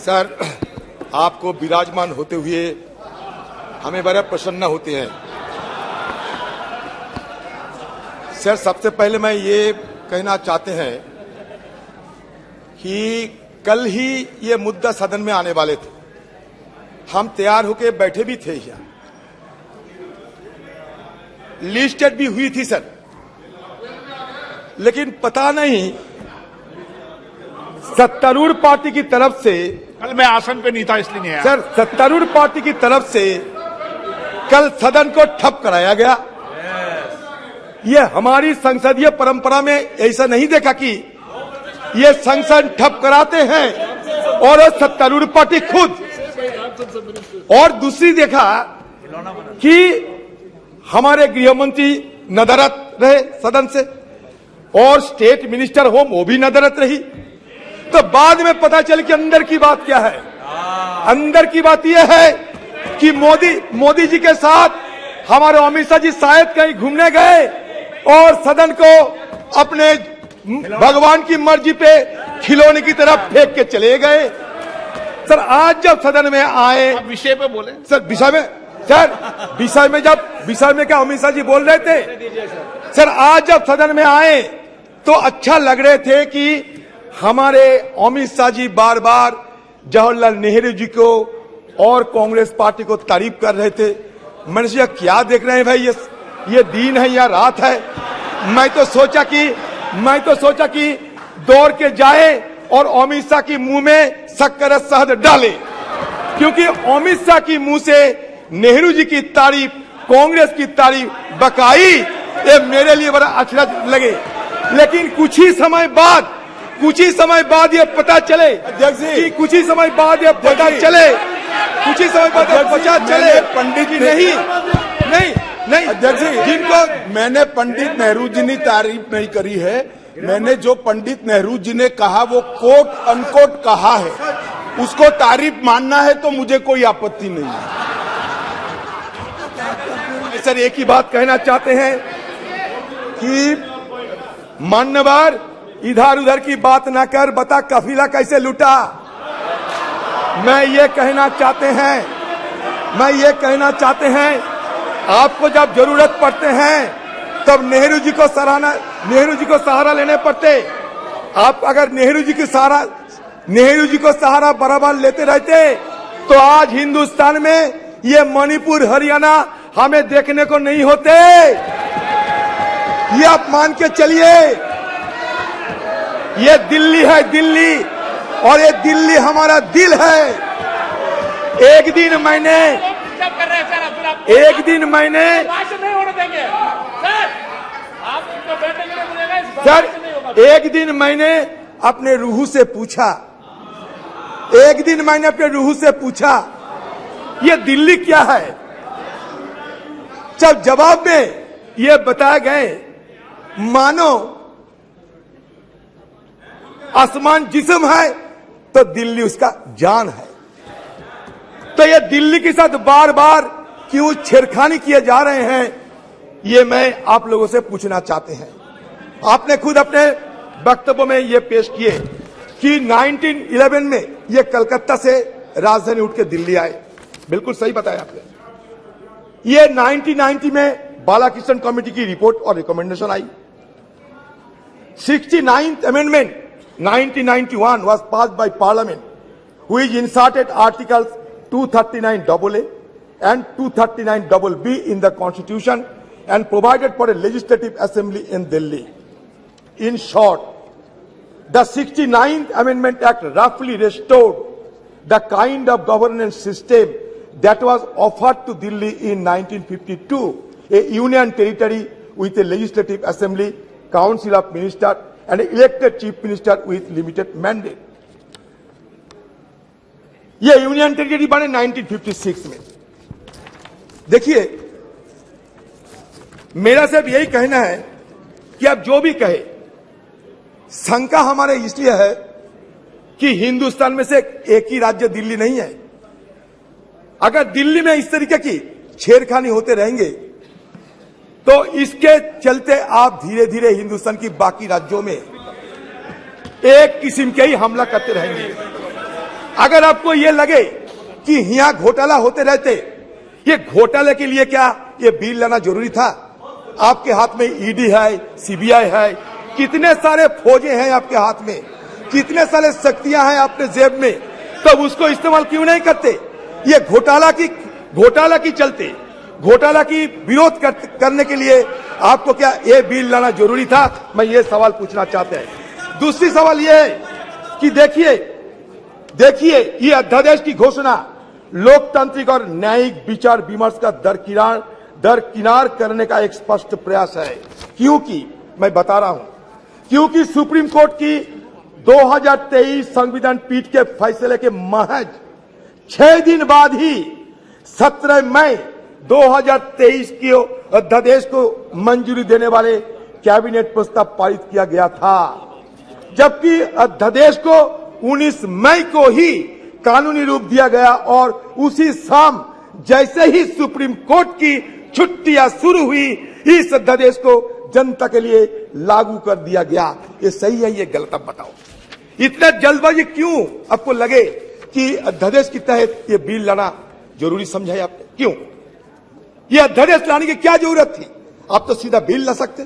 Sir, आपको विराजमान होते हुए हमें बड़ा प्रसन्न होते हैं। सर, सबसे पहले मैं ये कहना चाहते हैं कि कल ही ये मुद्दा सदन में आने वाले थे। हम तैयार होकर बैठे भी थे यहाँ, लिस्टेड भी हुई थी सर, लेकिन पता नहीं सत्तारूढ़ पार्टी की तरफ से, कल मैं आसन पे नहीं था इसलिए नहीं आया। सर, सत्तारूढ़ पार्टी की तरफ से कल सदन को ठप कराया गया। ये हमारी संसदीय परंपरा में ऐसा नहीं देखा कि ये संसद ठप कराते हैं और सत्तारूढ़ पार्टी खुद। और दूसरी देखा कि हमारे गृह मंत्री नदारत रहे सदन से, और स्टेट मिनिस्टर होम वो भी नदारत रही। तो बाद में पता चल कि अंदर की बात क्या है। अंदर की बात यह है कि मोदी जी के साथ हमारे अमित शाह जी शायद कहीं घूमने गए और सदन को अपने भगवान की मर्जी पे खिलौने की तरफ फेंक के चले गए। सर, आज जब सदन में आए, विषय पे बोले सर, विषय में क्या अमित शाह जी बोल रहे थे। सर, आज जब सदन में आए तो अच्छा लग रहे थे कि हमारे अमित शाह जी बार बार जवाहरलाल नेहरू जी को और कांग्रेस पार्टी को तारीफ कर रहे थे। मैंने सोचा क्या देख रहे हैं भाई, ये दिन है या रात है। मैं तो सोचा कि दौड़ के जाए और अमित शाह की मुंह में शक्कर शहद डाले, क्योंकि अमित शाह की मुंह से नेहरू जी की तारीफ, कांग्रेस की तारीफ बकाई, ये मेरे लिए बड़ा अच्छा लगे। लेकिन कुछ ही समय बाद ये पता चले कि पंडित जी नहीं अध्यक्ष जी, जिनको मैंने पंडित नेहरू जी ने तारीफ नहीं करी है, मैंने जो पंडित नेहरू जी ने कहा वो कोट अनकोट कहा है, उसको तारीफ मानना है तो मुझे कोई आपत्ति नहीं है। सर, एक ही बात कहना चाहते हैं कि मान्यवर, इधर उधर की बात ना कर, बता कफिला कैसे लूटा। मैं ये कहना चाहते हैं आपको जब जरूरत पड़ते हैं तब नेहरू जी को सहारा लेने पड़ते। आप अगर नेहरू जी को सहारा बराबर लेते रहते तो आज हिंदुस्तान में ये मणिपुर, हरियाणा हमें देखने को नहीं होते। ये आप मान के चलिए, ये दिल्ली है, दिल्ली, और ये दिल्ली हमारा दिल है। एक दिन मैंने अपने रूह से पूछा, ये दिल्ली क्या है। जब जवाब में ये बताए गए मानो आसमान जिस्म है तो दिल्ली उसका जान है। तो ये दिल्ली के साथ बार बार क्यों छेड़खानी किए जा रहे हैं, ये मैं आप लोगों से पूछना चाहते हैं। आपने खुद अपने वक्तव्य में ये पेश किए कि 1911 में ये कलकत्ता से राजधानी उठ के दिल्ली आए। बिल्कुल सही बताया आपने। ये 1990 में बालाकृष्ण कमेटी की रिपोर्ट और recommendation I. 69th amendment 1991 was passed by Parliament, which inserted articles 239AA and 239BB in the Constitution and provided for a legislative assembly in Delhi. In short, the 69th Amendment Act roughly restored the kind of governance system that was offered to Delhi in 1952, a union territory with a legislative assembly, council of ministers, and an elected chief minister with limited mandate. ये union territory बने 1956 में। देखिए, मेरा सिर्फ यही कहना है कि आप जो भी कहे, शंका हमारे इसलिए है कि हिंदुस्तान में से एक ही राज्य दिल्ली नहीं है। अगर दिल्ली में इस तरीके की छेड़खानी होते रहेंगे तो इसके चलते आप धीरे धीरे हिंदुस्तान की बाकी राज्यों में एक किस्म के ही हमला करते रहेंगे। अगर आपको ये लगे कि यहाँ घोटाला होते रहते, ये घोटाले के लिए क्या ये बिल लाना जरूरी था? आपके हाथ में ईडी है, सीबीआई है, कितने सारे फौजे हैं आपके हाथ में, कितने सारे शक्तियां हैं आपके जेब में, तब उसको इस्तेमाल क्यों नहीं करते? ये घोटाला की चलते, घोटाला की विरोध करने के लिए आपको क्या ये बिल लाना जरूरी था? मैं ये सवाल पूछना चाहते हैं। दूसरी सवाल ये है कि देखिए ये अध्यादेश की घोषणा लोकतांत्रिक और न्यायिक विचार विमर्श का दरकिनार करने का एक स्पष्ट प्रयास है। क्योंकि मैं बता रहा हूं, क्योंकि सुप्रीम कोर्ट की 2023 संविधान पीठ के फैसले के महज 6 दिन बाद ही 17 मई 2023 के अध्यादेश को मंजूरी देने वाले कैबिनेट प्रस्ताव पारित किया गया था, जबकि अध्यादेश को 19 मई को ही कानूनी रूप दिया गया और उसी शाम जैसे ही सुप्रीम कोर्ट की छुट्टियां शुरू हुई, इस अध्यादेश को जनता के लिए लागू कर दिया गया। ये सही है, ये गलत? अब बताओ, इतना जल्दबाजी क्यों आपको लगे कि अध्यादेश के तहत ये बिल लाना जरूरी समझा है आपने? क्यों ये अध्यादेश लाने की क्या जरूरत थी? आप तो सीधा बिल ला सकते।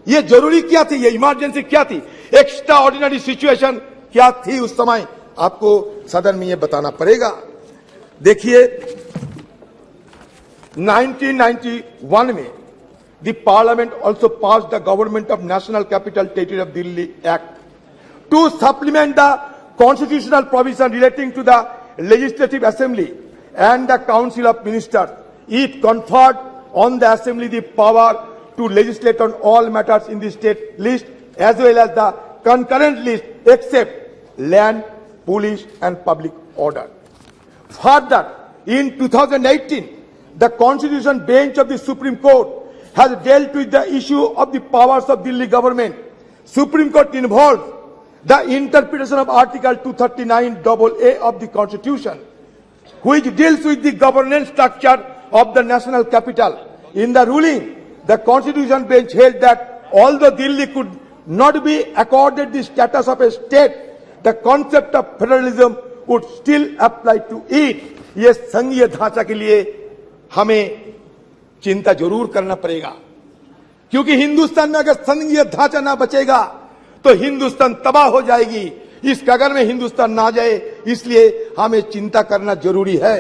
ये जरूरी क्या थी? ये इमरजेंसी क्या थी? एक्स्ट्रा ऑर्डिनरी सिचुएशन क्या थी उस समय? आपको सदन में ये बताना पड़ेगा। देखिए 1991 में the parliament also pass the government of national capital territory of Delhi act to supplement the constitutional provision relating to the legislative assembly and the council of ministers. It conferred on the assembly the power to legislate on all matters in the state list as well as the concurrent list except land, police and public order. Further, in 2018, the Constitution bench of the Supreme Court has dealt with the issue of the powers of Delhi government. Supreme Court involves the interpretation of Article 239AA of the Constitution, which deals with the governance structure of the national capital. In the ruling, the Constitution bench held that although Delhi could not be accorded the status of a state, the concept of federalism would still apply to it. ये संघीय ढांचा के लिए हमें चिंता जरूर करना पड़ेगा, क्योंकि हिंदुस्तान में अगर संघीय ढांचा ना बचेगा तो हिंदुस्तान तबाह हो जाएगी। इस कगर में हिंदुस्तान ना जाए, इसलिए हमें चिंता करना जरूरी है।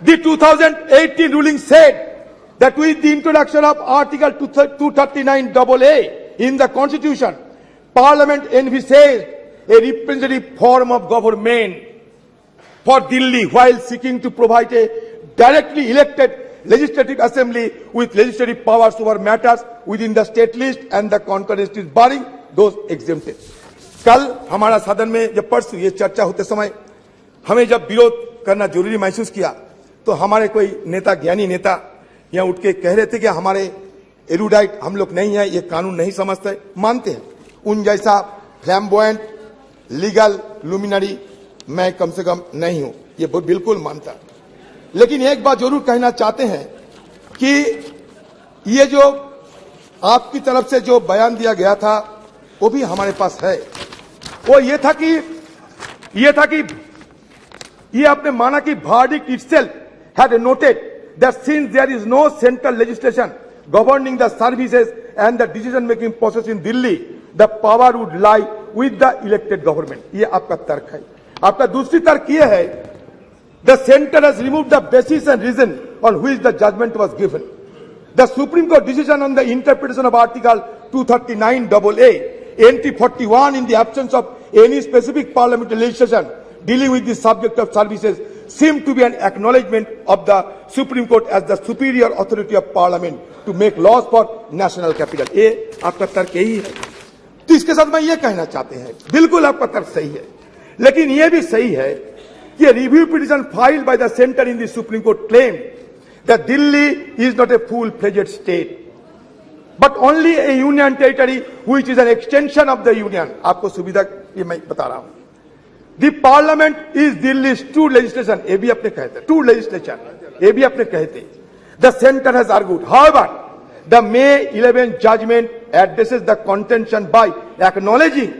The 2018 ruling said that with the introduction of Article 239AA in the Constitution, Parliament envisaged a representative form of government for Delhi while seeking to provide a directly elected legislative assembly with legislative powers over matters within the state list and the concurrent list barring those exempted. कल हमारा सदन में जब परसों ये चर्चा होते समय हमें जब विरोध करना जरूरी महसूस किया, तो हमारे कोई नेता, ज्ञानी नेता यहाँ उठ के कह रहे थे कि हमारे एरुडाइट हम लोग नहीं है, ये कानून नहीं समझते। मानते हैं, उन जैसा फ्लैम्बॉयंट लीगल लुमिनरी मैं कम से कम नहीं हूं, ये बिल्कुल मानता। लेकिन एक बात जरूर कहना चाहते हैं कि ये जो आपकी तरफ से जो बयान दिया गया था वो भी हमारे पास है। वो ये था कि ये आपने माना कि verdict itself had noted that since there is no central legislation governing the services and the decision making process in Delhi, the power would lie with the elected government. ये आपका तर्क है। आपका दूसरी तर्क ये है, the center has removed the basis and reason on which the judgment was given. The Supreme Court decision on the interpretation of Article 239AA, entry 41 in the absence of any specific parliamentary legislation dealing with the subject of services seemed to be an acknowledgement of the Supreme Court as the superior authority of Parliament to make laws for national capital. ये आपका तर्क यही है। तो इसके साथ मैं ये कहना चाहते हैं, बिल्कुल आपका तर्क सही है, लेकिन ये भी सही है कि review petition filed by the centre in the supreme court claim that Delhi is not a full fledged state but only A union territory which is an extension of the union. आपको सुविधा ये मैं बता रहा हूं। The parliament is Delhi's true legislation. ये भी अपने कहते, true legislation. ये भी अपने कहते। The center has argued, however, the May 11 judgment addresses the contention by acknowledging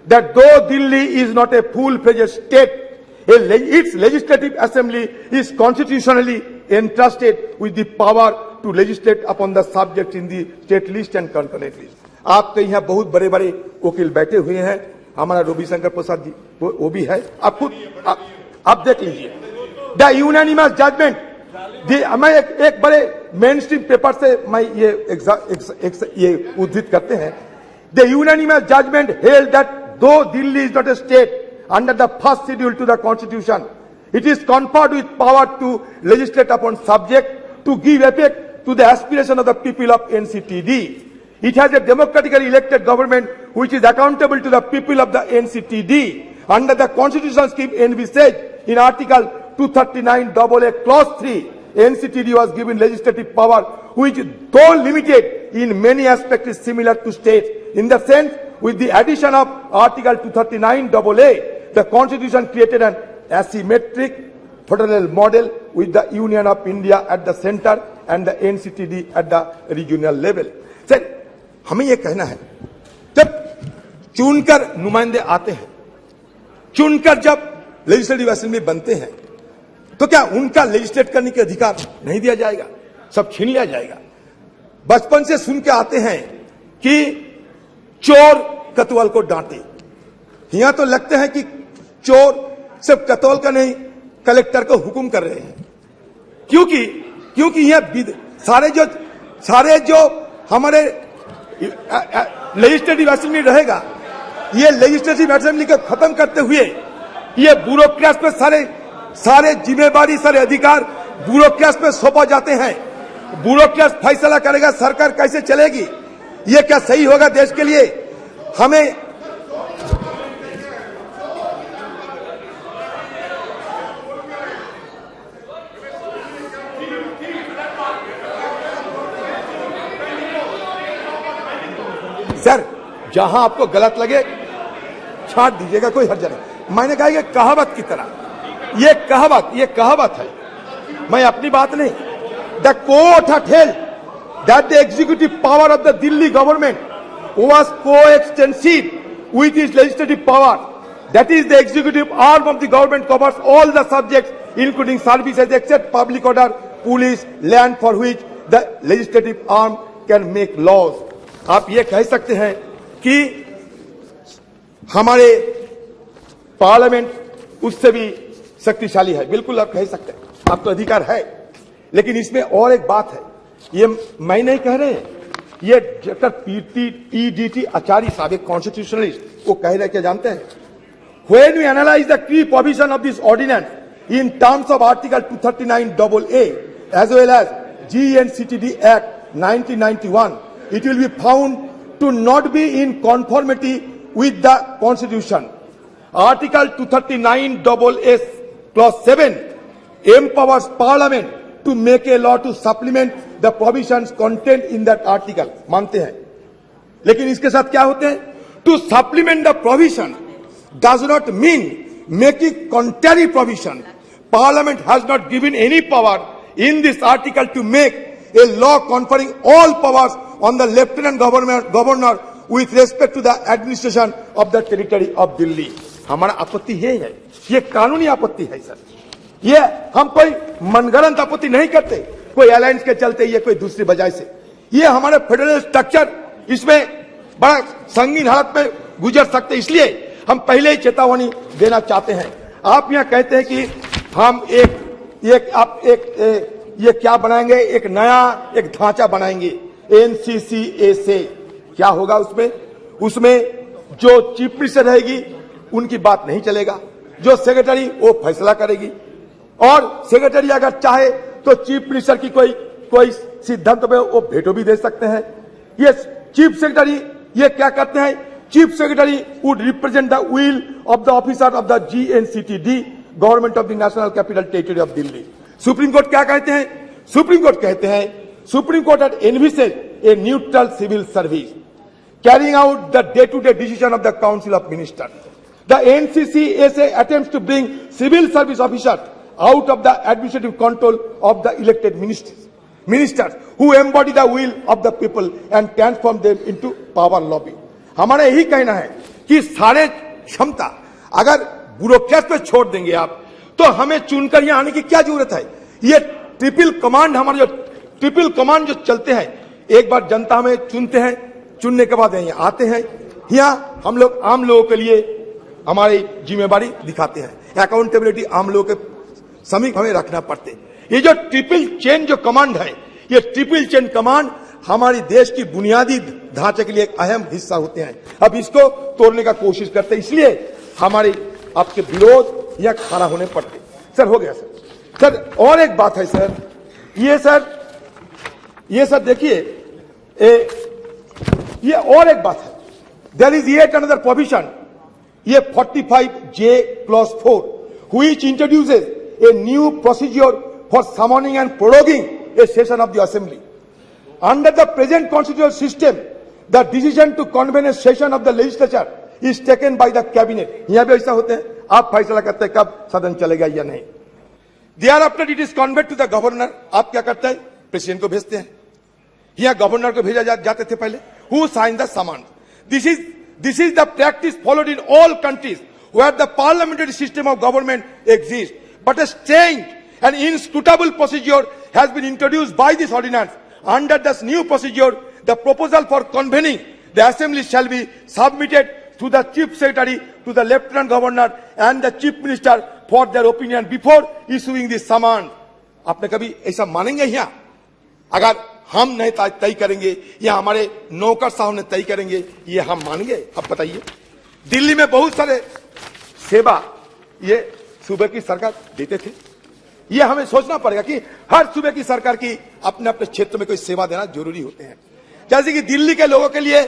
that though Delhi is not a full-fledged state, its legislative assembly is constitutionally entrusted with the power to legislate upon the subject in the state list and concurrent list. आपके यहाँ बहुत बड़े बड़े वकील बैठे हुए हैं, हमारा रविशंकर प्रसाद जी वो भी है, आप खुद आप देख लीजिए। द यूनानिमस जजमेंट, मैं एक बड़े मेन स्ट्रीम पेपर से मैं ये उद्धृत करते हैं। The unanimous judgment held that दो Delhi is not a state under the first schedule to the constitution, it is conferred with power to legislate upon subject to give effect to the aspiration of the people of NCTD. It has a democratically elected government which is accountable to the people of the NCTD. Under the constitutional scheme envisaged in Article 239AA Clause 3, NCTD was given legislative power which, though limited in many aspects, is similar to states. In the sense, with the addition of Article 239AA, the Constitution created an asymmetric federal model with the Union of India at the center and the NCTD at the regional level. Sir, हमें ये कहना है, जब चुनकर नुमाइंदे आते हैं, चुनकर जब लेजिस्लेटिव असेंबली बनते हैं, तो क्या उनका लेजिस्लेट करने के अधिकार नहीं दिया जाएगा? सब छीन लिया जाएगा? बचपन से सुन के आते हैं कि चोर कतवाल को डांटे। यहां तो लगते हैं कि चोर सिर्फ कतवाल का नहीं, कलेक्टर को हुक्म कर रहे हैं। क्योंकि यह सारे जो हमारे लेजिस्लेटिव असेंबली रहेगा, ये लेजिस्लेटिव असेंबली को खत्म करते हुए ये ब्यूरोक्रेट्स पे सारे जिम्मेवारी, सारे अधिकार ब्यूरोक्रेट्स पे सौंपा जाते हैं। ब्यूरोक्रेट्स फैसला करेगा सरकार कैसे चलेगी। ये क्या सही होगा देश के लिए? हमें सर, जहां आपको गलत लगे छाट दीजिएगा, कोई हर्ज नहीं। मैंने कहा कि कहावत की तरह, ये कहावत है, मैं अपनी बात नहीं। The court had held that the executive power of the Delhi government was coextensive with its legislative power. That is, the executive arm of the government covers all the subjects, including services except public order, police, land, for which the legislative arm can make laws. आप ये कह सकते हैं कि हमारे parliament उससे भी शक्तिशाली है, बिल्कुल आप कह सकते हैं, आपको अधिकार है। लेकिन इसमें और एक बात है, ये मैं नहीं कह रहे हैं, ये डॉक्टर PDT आचार्य साहब, एक कॉन्स्टिट्यूशनलिस्ट, वो कह रहे क्या जानते हैं? When we analyze the key provision of this ordinance in terms of Article 239AA as well as GNCTD Act 1991, it will be found to not be in conformity with the Constitution. Article 239AA Clause 7 empowers Parliament to make a law to supplement the provisions contained in that article. मानते हैं, लेकिन इसके साथ क्या होते हैं? To supplement the provision does not mean making contrary provision. Parliament has not given any power in this article to make a law conferring all powers on the Lieutenant Governor with respect to the administration of the territory of Delhi. हमारा आपत्ति है, ये कानूनी आपत्ति है sir. ये हम कोई मनगढ़ंत आपत्ति नहीं करते, कोई अलायंस के चलते या कोई दूसरी वजह से। ये हमारे फेडरल स्ट्रक्चर इसमें बड़ा संगीन हालत में गुजर सकते, इसलिए हम पहले ही चेतावनी देना चाहते हैं। आप यहाँ कहते हैं कि हम ये क्या बनाएंगे, एक नया एक ढांचा बनाएंगे NCCA से। क्या होगा उसमें जो चीफ मिनिस्टर रहेगी उनकी बात नहीं चलेगा, जो सेक्रेटरी वो फैसला करेगी, और सेक्रेटरी अगर चाहे तो चीफ मिनिस्टर की कोई सिद्धांत पे वो वेटो भी दे सकते हैं। ये चीफ सेक्रेटरी ये क्या करते हैं? Chief secretary would represent the will of the officer of the GNCTD, government of the national capital territory of Delhi. Supreme court क्या कहते हैं? सुप्रीम कोर्ट कहते हैं, supreme court had envisaged a neutral civil service carrying out the day-to-day decision of the Council of Ministers. The NCCA attempts to bring civil service officers out of the administrative control of the elected ministers who embody the will of the people and transform them into power lobby. हमारा यही कहना है कि सारे क्षमता अगर bureaucrat पे छोड़ देंगे आप, तो हमें चुनकर यहां आने की क्या जरूरत है। ये ट्रिपल कमांड, हमारे जो ट्रिपल कमांड जो चलते हैं, एक बार जनता हमें चुनते हैं, चुनने के बाद यहाँ आते हैं, यहाँ हम लोग आम लोगों के लिए हमारी जिम्मेवारी दिखाते हैं। अकाउंटेबिलिटी आम लोगों के समीप हमें रखना पड़ते। ये जो ट्रिपल चेन जो कमांड है, ये ट्रिपल चेन कमांड हमारी देश की बुनियादी ढांचे के लिए एक अहम हिस्सा होते हैं। अब इसको तोड़ने का कोशिश करते हैं, इसलिए हमारी आपके विरोध या खड़ा होने पड़ते। सर हो गया सर। और एक बात है सर, ये सर देखिए, ये और एक बात है, there is yet another provision, ये 45J(4) which introduces a new procedure for summoning and proroguing a session of the assembly. Under the present constitutional system, the decision to convene a session of the legislature is taken by the cabinet. यहां भी ऐसा होते हैं, आप फैसला करते हैं कब सदन चलेगा या नहीं। Thereafter it is conveyed to the governor. आप क्या करते हैं, प्रेसिडेंट को भेजते हैं, यहाँ गवर्नर को भेजा जाते थे पहले, who signed the summons. This is the practice followed in all countries where the parliamentary system of government exists. But a strange and inscrutable procedure has been introduced by this ordinance. Under this new procedure, the proposal for convening the assembly shall be submitted to the chief secretary, to the lieutenant governor and the chief minister for their opinion before issuing the summons. आपने कभी ऐसा मानेंगे यहाँ? अगर हम नहीं तय करेंगे या हमारे नौकर साहब ने तय करेंगे, ये हम मानेंगे? अब बताइए, दिल्ली में बहुत सारे सेवा ये सूबे की सरकार देते थे, ये हमें सोचना पड़ेगा कि हर सूबे की सरकार की अपने अपने क्षेत्र में कोई सेवा देना जरूरी होते हैं। जैसे कि दिल्ली के लोगों के लिए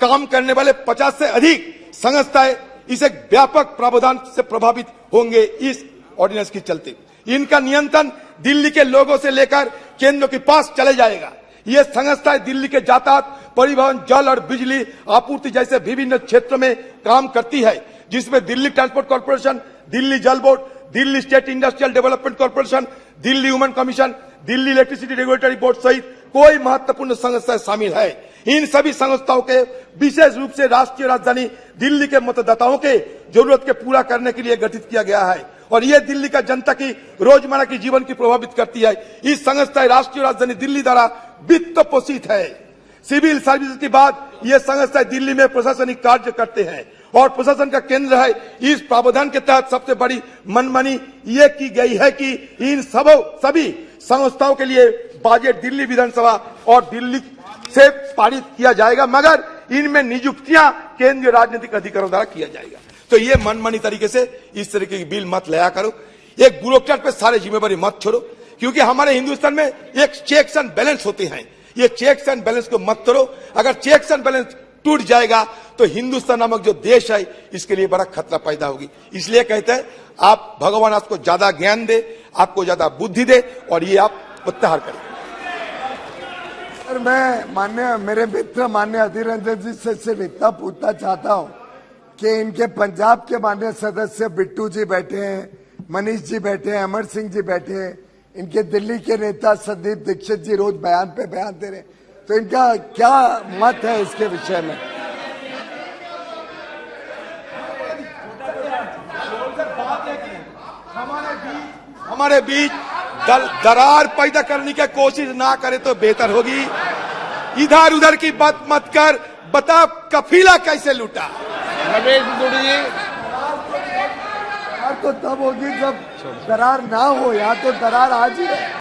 काम करने वाले 50 से अधिक संस्थाएं इस एक व्यापक प्रावधान से प्रभावित होंगे इस ऑर्डिनेंस के चलते। इनका नियंत्रण दिल्ली के लोगों से लेकर केंद्र के पास चले जाएगा। ये संस्थाएं दिल्ली के यातायात, परिवहन, जल और बिजली आपूर्ति जैसे विभिन्न क्षेत्र में काम करती है, जिसमें दिल्ली ट्रांसपोर्ट कॉर्पोरेशन, दिल्ली जल board, Delhi state industrial development corporation, Delhi women commission, Delhi electricity regulatory board सहित कोई महत्वपूर्ण संस्थाएं शामिल है। इन सभी संस्थाओं के विशेष रूप से राष्ट्रीय राजधानी दिल्ली के मतदाताओं के जरूरत के पूरा करने के लिए गठित किया गया है और ये दिल्ली का जनता की रोजमर्रा की जीवन की प्रभावित करती है। इस संस्थाएं राष्ट्रीय राजधानी दिल्ली द्वारा वित्त पोषित है। सिविल सर्विस के बाद ये संस्थाएं दिल्ली में प्रशासनिक कार्य करते हैं और प्रशासन का केंद्र है। इस प्रावधान के तहत सबसे बड़ी मनमानी ये की गई है कि इन सभी संस्थाओं के लिए बजट दिल्ली विधानसभा और दिल्ली से पारित किया जाएगा, मगर इनमें नियुक्तियां केंद्रीय राजनीतिक अधिकारियों द्वारा किया जाएगा। तो ये मनमानी तरीके से इस तरीके की बिल मत लाया करो, एक ब्यूरोक्रेट पे सारे जिम्मेवारी मत छोड़ो, क्योंकि हमारे हिंदुस्तान में एक चेक्स एंड बैलेंस होते हैं। ये चेक्स एंड बैलेंस को मत तोड़ो। अगर चेक्स एंड बैलेंस टूट जाएगा तो हिंदुस्तान नामक जो देश है इसके लिए बड़ा खतरा पैदा होगी। इसलिए कहते हैं आप भगवान आपको ज्यादा ज्ञान दे, आपको ज्यादा बुद्धि दे और ये आप प्रत्याहार करें। सर, मैं मेरे मित्र माननीय अधीर रंजन जी से सिर्फ इतना पूछना चाहता हूं कि इनके पंजाब के माननीय सदस्य बिट्टू जी बैठे हैं, मनीष जी बैठे हैं, अमर सिंह जी बैठे हैं, इनके दिल्ली के नेता संदीप दीक्षित जी रोज बयान पे बयान दे रहे हैं, तो इनका क्या मत है इसके विषय में? हमारे बीच दरार पैदा करने की कोशिश ना करे तो बेहतर होगी। इधर उधर की बात मत कर, बता कफीला कैसे लूटा। रमेश दुड़ी जी, तो तब होगी जब दरार ना हो, यहाँ तो दरार आज ही है।